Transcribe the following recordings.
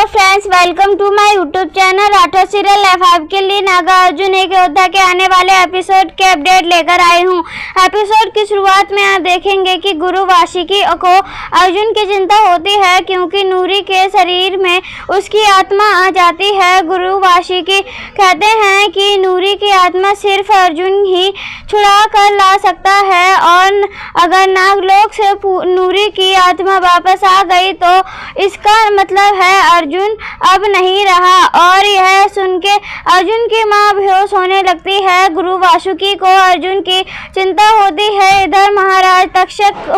Hello friends, welcome to my YouTube channel Rathore serial life. आपके लिए नागार्जुन एक योद्धा के आने वाले एपिसोड के अपडेट लेकर आई हूँ। एपिसोड की शुरुआत में आप देखेंगे कि गुरु वाशिकी को अर्जुन की चिंता होती है क्योंकि नूरी के शरीर में उसकी आत्मा आ जाती है। गुरु वाशिकी कहते हैं कि नूरी की आत्मा सिर्फ अर्जुन ही छुड़ा कर ला सकता है और अगर नागलोक से नूरी की आत्मा वापस आ गई तो इसका मतलब है अर्जुन अब नहीं रहा। और यह सुन के अर्जुन की मां बेहोश होने लगती है। गुरु वासुकी को अर्जुन की चिंता होती है। इधर महाराज तक्षक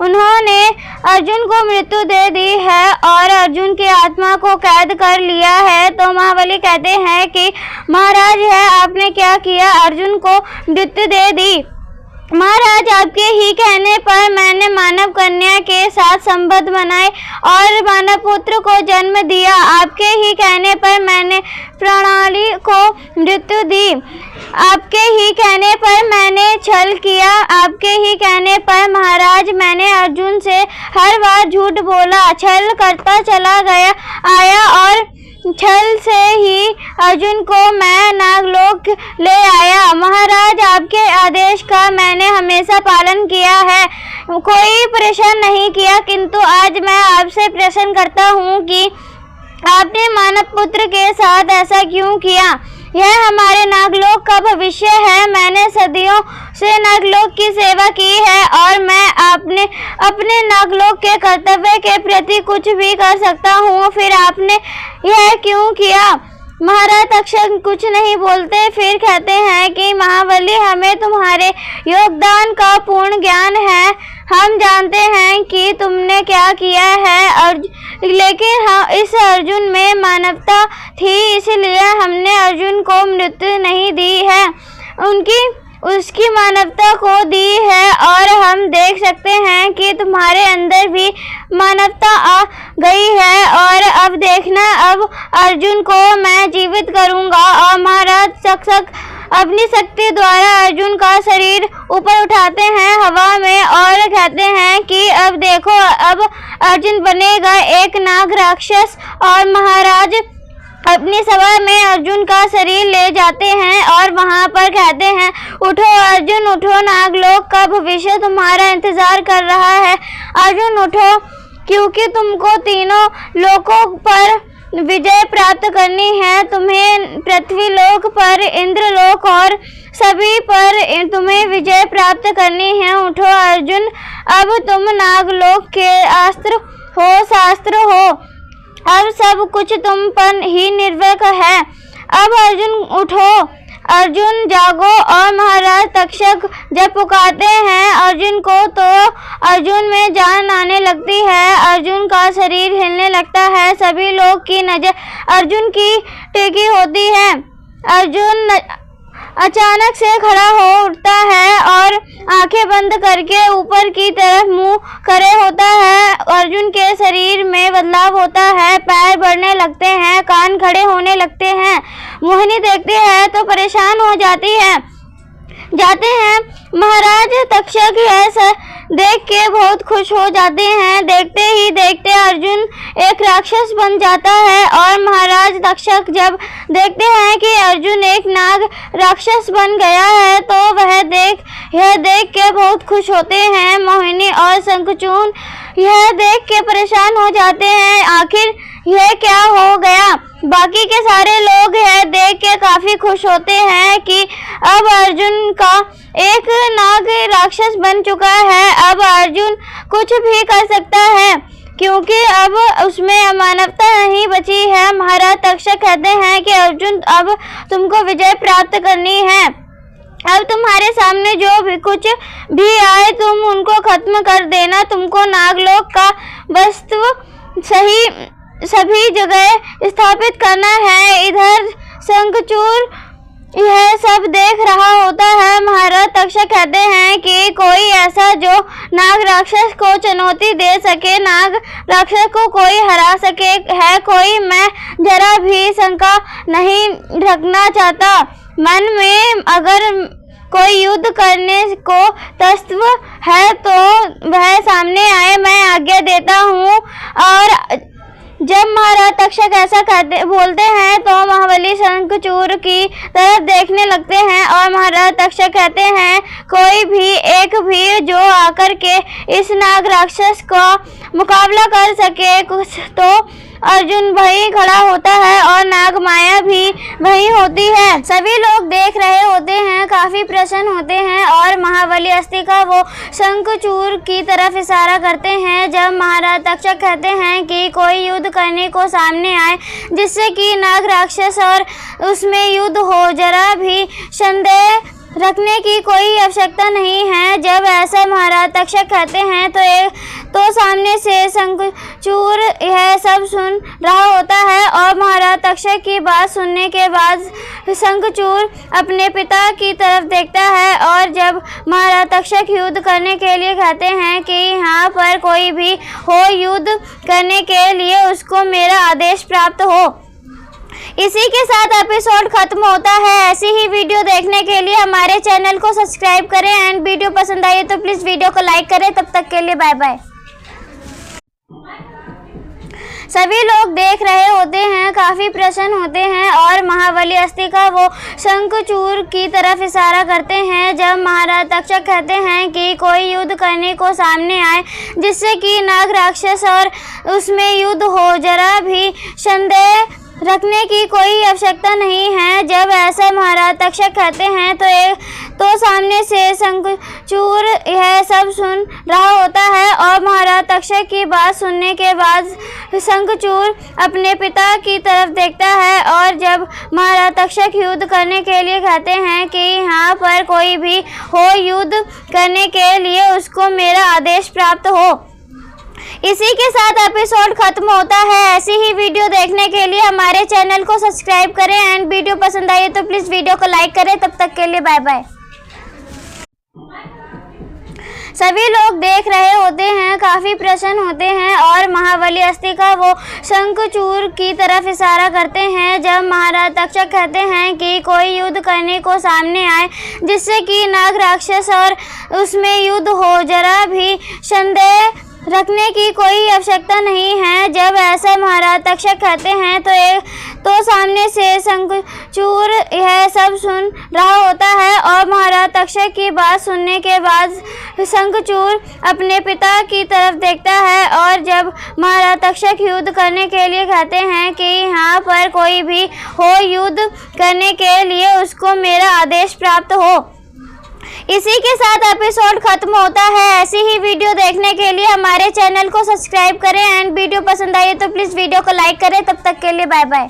उन्होंने अर्जुन को मृत्यु दे दी है और अर्जुन की आत्मा को कैद कर लिया है। तो महाबली कहते हैं कि महाराज यह आपने क्या किया, अर्जुन को मृत्यु दे दी। महाराज आपके ही कहने पर मैंने मानव कन्या के साथ संबंध बनाए और मानव पुत्र को जन्म दिया। आपके ही कहने पर मैंने प्रणाली को मृत्यु दी। आपके ही कहने पर मैंने छल किया। आपके ही कहने पर महाराज मैंने अर्जुन से हर बार झूठ बोला, छल करता चला गया आया और छल से ही अर्जुन को मैं नागलोक ले आया। महाराज आपके आदेश का मैंने हमेशा पालन किया है, कोई परेशान नहीं किया, किंतु आज मैं आपसे प्रश्न करता हूँ कि आपने मानव पुत्र के साथ ऐसा क्यों किया। यह हमारे नागलोक का भविष्य है। मैंने सदियों से नागलोक की सेवा की है और मैं अपने नागलोक के कर्तव्य के प्रति कुछ भी कर सकता हूँ, फिर आपने यह क्यों किया। महाराज तक्षक कुछ नहीं बोलते, फिर कहते हैं कि महाबली हमें तुम्हारे योगदान का पूर्ण ज्ञान है। हम जानते हैं कि तुमने क्या किया है लेकिन इस अर्जुन में मानवता थी, इसलिए हमने अर्जुन को मृत्यु नहीं दी है, उसकी मानवता को दी है। और हम देख सकते हैं कि तुम्हारे अंदर भी मानवता आ गई है और अब देखना, अब अर्जुन को मैं जीवित करूंगा। और महाराज तक्षक अपनी शक्ति द्वारा अर्जुन का शरीर ऊपर उठाते हैं हवा में और कहते हैं कि अब देखो, अब अर्जुन बनेगा एक नाग राक्षस। और महाराज अपनी सभा में अर्जुन का शरीर ले जाते हैं और वहां पर कहते हैं, उठो अर्जुन उठो, नागलोक का भविष्य तुम्हारा इंतजार कर रहा है। अर्जुन उठो, क्योंकि तुमको तीनों लोकों पर विजय प्राप्त करनी है। तुम्हें पृथ्वी लोक पर, इंद्रलोक और सभी पर तुम्हें विजय प्राप्त करनी है। उठो अर्जुन, अब तुम नागलोक के अस्त्र हो, शास्त्र हो, अब सब कुछ तुम पर ही निर्भर है। अब अर्जुन उठो, अर्जुन जागो। और महाराज तक्षक जब पुकारते हैं अर्जुन को तो अर्जुन में जान आने लगती है, अर्जुन का शरीर हिलने लगता है, सभी लोग की नजर अर्जुन की टेकी होती है। अर्जुन अचानक से खड़ा हो उठता है और आंखें बंद करके ऊपर की तरफ मुंह करे होता है। अर्जुन के शरीर में बदलाव होता है, पैर बढ़ने लगते हैं, कान खड़े होने लगते हैं। मोहिनी देखते हैं तो परेशान हो जाते हैं। महाराज तक्षक ऐसा देख के बहुत खुश हो जाते हैं। देखते ही देखते अर्जुन एक राक्षस बन जाता है और महाराज तक्षक जब देखते हैं कि अर्जुन एक नाग राक्षस बन गया है तो यह देख के बहुत खुश होते हैं। मोहिनी और शंखचूड़ यह देख के परेशान हो जाते हैं, आखिर यह क्या हो गया। बाकी के सारे लोग यह देख के काफी खुश होते हैं कि अब अर्जुन का एक नाग राक्षस बन चुका है, अब अर्जुन कुछ भी कर सकता है क्योंकि अब उसमें अमानवता नहीं बची है। महाराज तक्षक कहते हैं कि अर्जुन अब तुमको विजय प्राप्त करनी है, अब तुम्हारे सामने जो भी कुछ भी आए तुम उनको खत्म कर देना, तुमको नागलोक का वस्तु सभी जगह स्थापित करना है। इधर शंखचूड़ यह सब देख रहा होता है। महाराज तक्षक कहते हैं कि कोई ऐसा जो नाग राक्षस को चुनौती दे सके, नाग राक्षस को कोई हरा सके है कोई। मैं जरा भी शंका नहीं रखना चाहता मन में, अगर कोई युद्ध करने को तत्व है तो वह सामने आए, मैं आज्ञा देता हूँ। और जब महाराज तक्षक ऐसा बोलते हैं तो महाबली शंखचूड़ की तरफ देखने लगते हैं और महाराज तक्षक कहते हैं, कोई भी एक भी जो आकर के इस नाग राक्षस का मुकाबला कर सके। कुछ तो अर्जुन वहीं खड़ा होता है और नाग माया भी वहीं होती है। सभी लोग देख रहे होते हैं, काफी प्रसन्न होते हैं और महाबली अस्थि का वो शंखचूड़ की तरफ इशारा करते हैं। जब महाराज तक्षक कहते हैं कि कोई युद्ध करने को सामने आए जिससे कि नाग राक्षस और उसमें युद्ध हो, जरा भी संदेह रखने की कोई आवश्यकता नहीं है। जब ऐसा महाराज तक्षक कहते हैं तो सामने से शंखचूड़ यह सब सुन रहा होता है और महाराज तक्षक की बात सुनने के बाद शंखचूड़ अपने पिता की तरफ देखता है और जब महाराज तक्षक युद्ध करने के लिए कहते हैं कि यहाँ पर कोई भी हो, युद्ध करने के लिए उसको मेरा आदेश प्राप्त हो। इसी के साथ एपिसोड खत्म होता है। ऐसी ही वीडियो देखने के लिए हमारे चैनल को सब्सक्राइब करें एंड वीडियो पसंद आई तो प्लीज़ वीडियो को लाइक करें। तब तक के लिए बाय बाय। सभी लोग देख रहे होते हैं, काफी प्रसन्न होते हैं और महाबली अस्थि का वो शंखचूड़ की तरफ इशारा करते हैं। जब महाराज तक्षक कहते हैं कि कोई युद्ध करने को सामने आए जिससे कि नाग राक्षस और उसमें युद्ध हो, जरा भी संदेह रखने की कोई आवश्यकता नहीं है। जब ऐसा महाराज तक्षक कहते हैं तो सामने से शंखचूड़ यह सब सुन रहा होता है और महाराज तक्षक की बात सुनने के बाद शंखचूड़ अपने पिता की तरफ देखता है और जब महाराज तक्षक युद्ध करने के लिए कहते हैं कि यहाँ पर कोई भी हो, युद्ध करने के लिए उसको मेरा आदेश प्राप्त हो। इसी के साथ एपिसोड खत्म होता है। ऐसी ही वीडियो देखने के लिए हमारे चैनल को सब्सक्राइब करें एंड वीडियो पसंद आई तो प्लीज़ वीडियो को लाइक करें। तब तक के लिए बाय बाय। सभी लोग देख रहे होते हैं, काफी प्रसन्न होते हैं और महाबली अस्थि का वो शंखचूड़ की तरफ इशारा करते हैं। जब महाराज तक्षक कहते हैं कि कोई युद्ध करने को सामने आए जिससे कि नाग राक्षस और उसमें युद्ध हो, जरा भी संदेह रखने की कोई आवश्यकता नहीं है। जब ऐसा महाराज तक्षक कहते हैं तो सामने से शंखचूड़ यह सब सुन रहा होता है और महाराज तक्षक की बात सुनने के बाद शंखचूड़ अपने पिता की तरफ देखता है और जब महाराज तक्षक युद्ध करने के लिए कहते हैं कि यहाँ पर कोई भी हो, युद्ध करने के लिए उसको मेरा आदेश प्राप्त हो। इसी के साथ एपिसोड खत्म होता है। ऐसी ही वीडियो देखने के लिए हमारे चैनल को सब्सक्राइब करें एंड वीडियो पसंद आई तो प्लीज़ वीडियो को लाइक करें। तब तक के लिए बाय बाय।